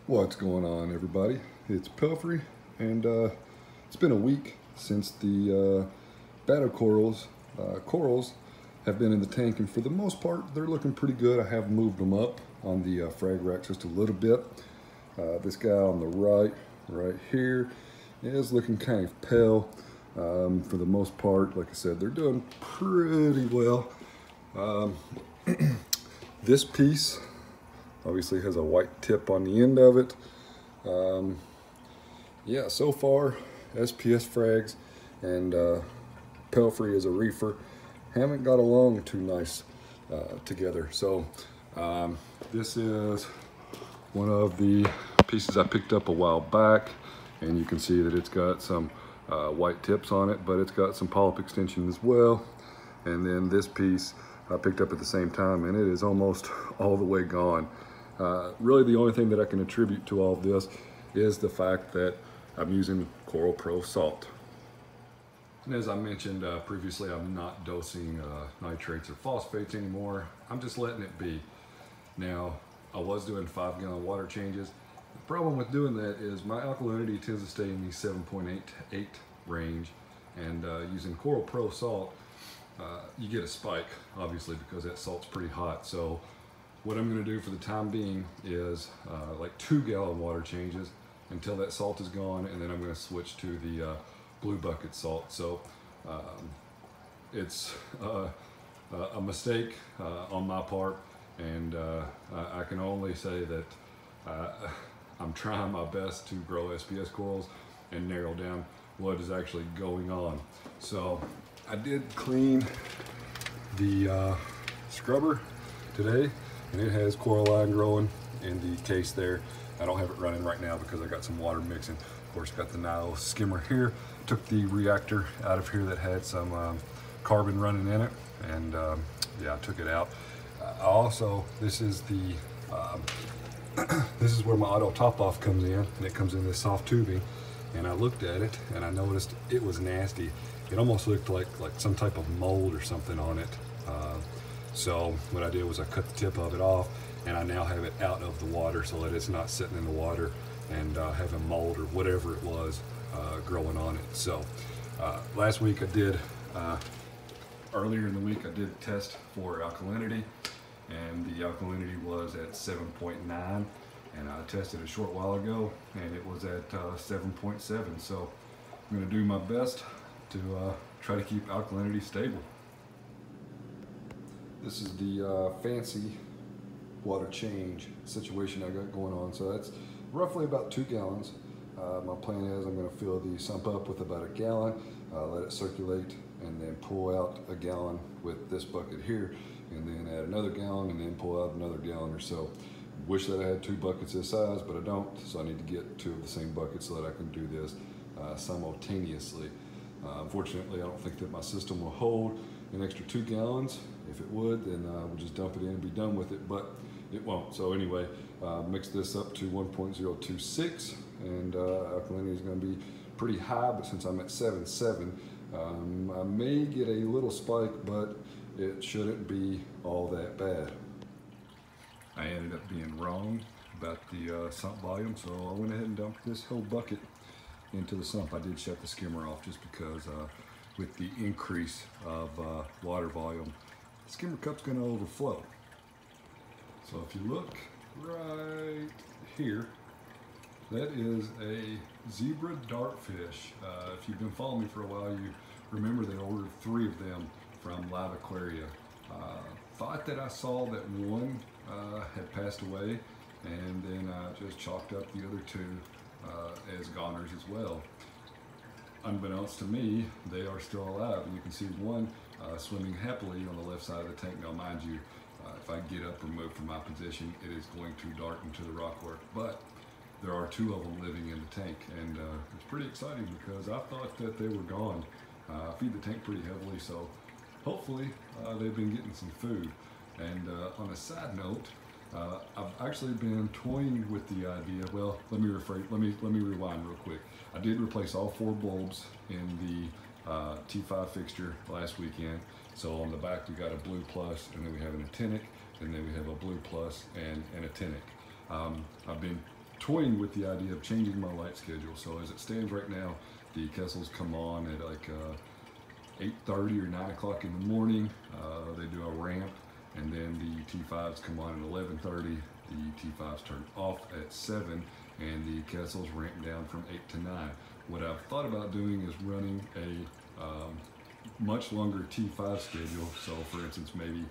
What's going on, everybody? It's Pelfrey, and it's been a week since the battle corals. Corals have been in the tank, and for the most part, they're looking pretty good. I have moved them up on the frag rack just a little bit. This guy on the right here, is looking kind of pale. For the most part, like I said, they're doing pretty well. This piece obviously has a white tip on the end of it. Yeah, so far, SPS frags and Pelfrey as a reefer haven't got along too nice together. So this is one of the pieces I picked up a while back, and you can see that it's got some white tips on it, but it's got some polyp extension as well. And then this piece I picked up at the same time, and it is almost all the way gone. Really the only thing that I can attribute to all of this is the fact that I'm using Coral Pro salt. And as I mentioned previously, I'm not dosing nitrates or phosphates anymore. I'm just letting it be. Now, I was doing 5-gallon water changes. The problem with doing that is my alkalinity tends to stay in the 7.8 to 8 range, and using Coral Pro salt, you get a spike, obviously, because that salt's pretty hot. So what I'm going to do for the time being is like 2-gallon water changes until that salt is gone, and then I'm going to switch to the blue bucket salt. So it's a mistake on my part, and I can only say that I'm trying my best to grow SPS corals and narrow down what is actually going on. So I did clean the scrubber today, and it has coralline growing in the case there. I don't have it running right now because I got some water mixing. Of course, got the Nile skimmer here. Took the reactor out of here that had some carbon running in it, and yeah, I took it out. Also, this is the this is where my auto top off comes in, and it comes in this soft tubing. And I looked at it, and I noticed it was nasty. It almost looked like some type of mold or something on it. So what I did was I cut the tip of it off, and I now have it out of the water so that it's not sitting in the water and having mold or whatever it was growing on it. So last week I did, earlier in the week I did test for alkalinity, and the alkalinity was at 7.9, and I tested a short while ago and it was at 7.7. So I'm going to do my best to try to keep alkalinity stable. This is the fancy water change situation I got going on. So that's roughly about 2 gallons. My plan is I'm going to fill the sump up with about 1 gallon, let it circulate, and then pull out 1 gallon with this bucket here, and then add another gallon, and then pull out another gallon or so. Wish that I had 2 buckets this size, but I don't, so I need to get 2 of the same buckets so that I can do this simultaneously. Unfortunately, I don't think that my system will hold an extra 2 gallons. If it would, then we'll just dump it in and be done with it, but it won't. So anyway, mix this up to 1.026, and alkalinity is going to be pretty high, but since I'm at 7.7, I may get a little spike, but it shouldn't be all that bad. I ended up being wrong about the sump volume, so I went ahead and dumped this whole bucket into the sump. I did shut the skimmer off just because with the increase of water volume, the skimmer cup's going to overflow. So if you look right here, that is a zebra dartfish. If you've been following me for a while, you remember that I ordered 3 of them from Live Aquaria. Thought that I saw that one had passed away, and then I just chalked up the other 2 as goners as well. Unbeknownst to me, they are still alive, and you can see one swimming happily on the left side of the tank. Now mind you, if I get up or move from my position, it is going to dart into the rockwork, but there are 2 of them living in the tank, and it's pretty exciting because I thought that they were gone. I feed the tank pretty heavily, so hopefully they've been getting some food. And on a side note, I've actually been toying with the idea. Well, let me rewind real quick. I did replace all 4 bulbs in the T5 fixture last weekend. So on the back we got a blue plus, and then we have an actinic, and then we have a blue plus and an actinic. I've been toying with the idea of changing my light schedule. So as it stands right now, the Kessels come on at like 8:30 or 9 o'clock in the morning. They do a ramp, and then the T5s come on at 11:30. The T5s turn off at 7, and the Kessels ramp down from 8 to 9. What I've thought about doing is running a much longer T5 schedule. So for instance, maybe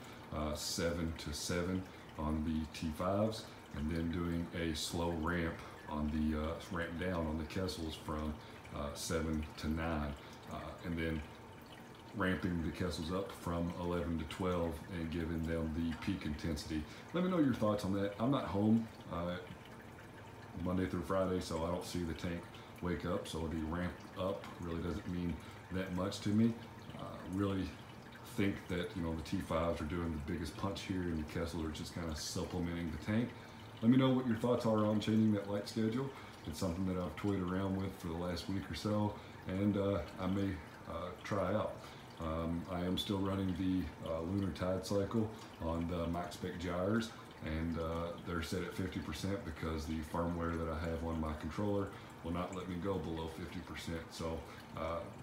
7 to 7 on the T5s, and then doing a slow ramp on the ramp down on the Kessels from 7 to 9, and then ramping the Kessels up from 11 to 12 and giving them the peak intensity. Let me know your thoughts on that. I'm not home Monday through Friday, so I don't see the tank wake up, so the ramp up really doesn't mean that much to me. Really think that, you know, the T5s are doing the biggest punch here, and the Kessels are just kind of supplementing the tank. Let me know what your thoughts are on changing that light schedule. It's something that I've toyed around with for the last week or so, and I may try out. I am still running the lunar tide cycle on the Maxspect gyres, and they're set at 50% because the firmware that I have on my controller will not let me go below 50%. So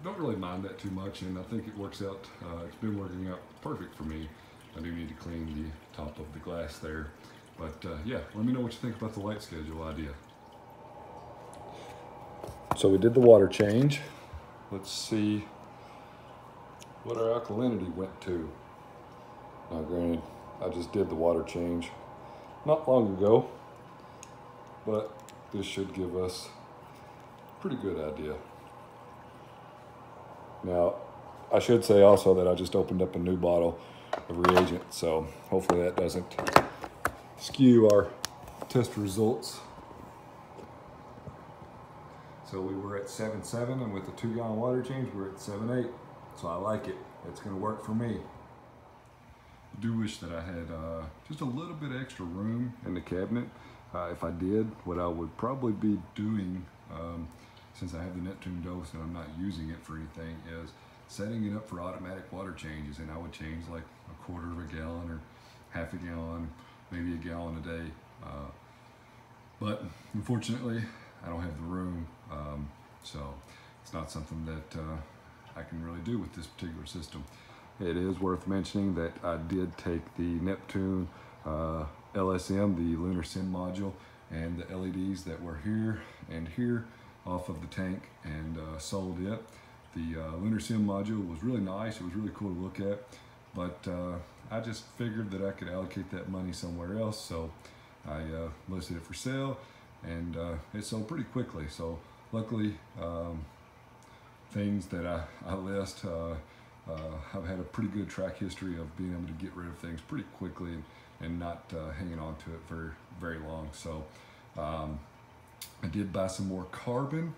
don't really mind that too much, and I think it works out. It's been working out perfect for me. I do need to clean the top of the glass there. But yeah, let me know what you think about the light schedule idea. So we did the water change. Let's see what our alkalinity went to. Now granted, I just did the water change not long ago, but this should give us a pretty good idea. Now, I should say also that I just opened up a new bottle of reagent, so hopefully that doesn't skew our test results. So we were at 7.7, and with the 2-gallon water change, we're at 7.8. So I like it. It's going to work for me. I do wish that I had just a little bit extra room in the cabinet. If I did, what I would probably be doing, since I have the Neptune dose and I'm not using it for anything, is setting it up for automatic water changes. And I would change like 1/4 of a gallon or half a gallon, maybe a gallon a day. But unfortunately, I don't have the room, so it's not something that I can really do with this particular system. It is worth mentioning that I did take the Neptune LSM, the lunar sim module, and the LEDs that were here and here off of the tank and sold it. The lunar sim module was really nice. It was really cool to look at, but I just figured that I could allocate that money somewhere else, so I listed it for sale, and it sold pretty quickly. So luckily, things that I list, I've had a pretty good track history of being able to get rid of things pretty quickly and not hanging on to it for very long. So I did buy some more carbon,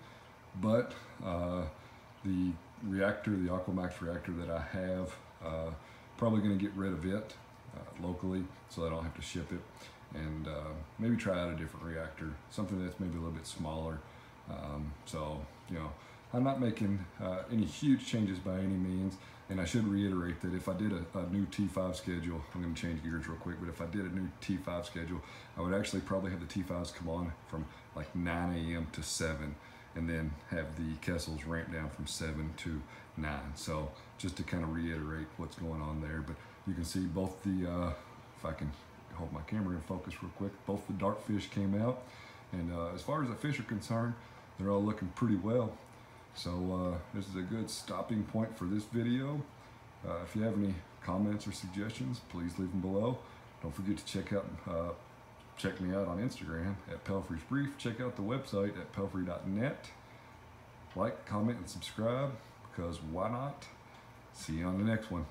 but the reactor, the Aquamax reactor that I have, probably going to get rid of it locally so I don't have to ship it, and maybe try out a different reactor, something that's maybe a little bit smaller. So, you know, I'm not making any huge changes by any means, and I should reiterate that if I did a new T5 schedule, I'm going to change gears real quick, but if I did a new T5 schedule, I would actually probably have the T5s come on from like 9 a.m. to 7, and then have the Kessels ramp down from 7 to 9. So just to kind of reiterate what's going on there, but you can see both the, if I can hold my camera in focus real quick, both the dartfish came out, and as far as the fish are concerned, they're all looking pretty well. So this is a good stopping point for this video. If you have any comments or suggestions, please leave them below. Don't forget to check me out on Instagram at Pelfrey's Brief. Check out the website at pelfrey.net. Like, comment, and subscribe, because why not? See you on the next one.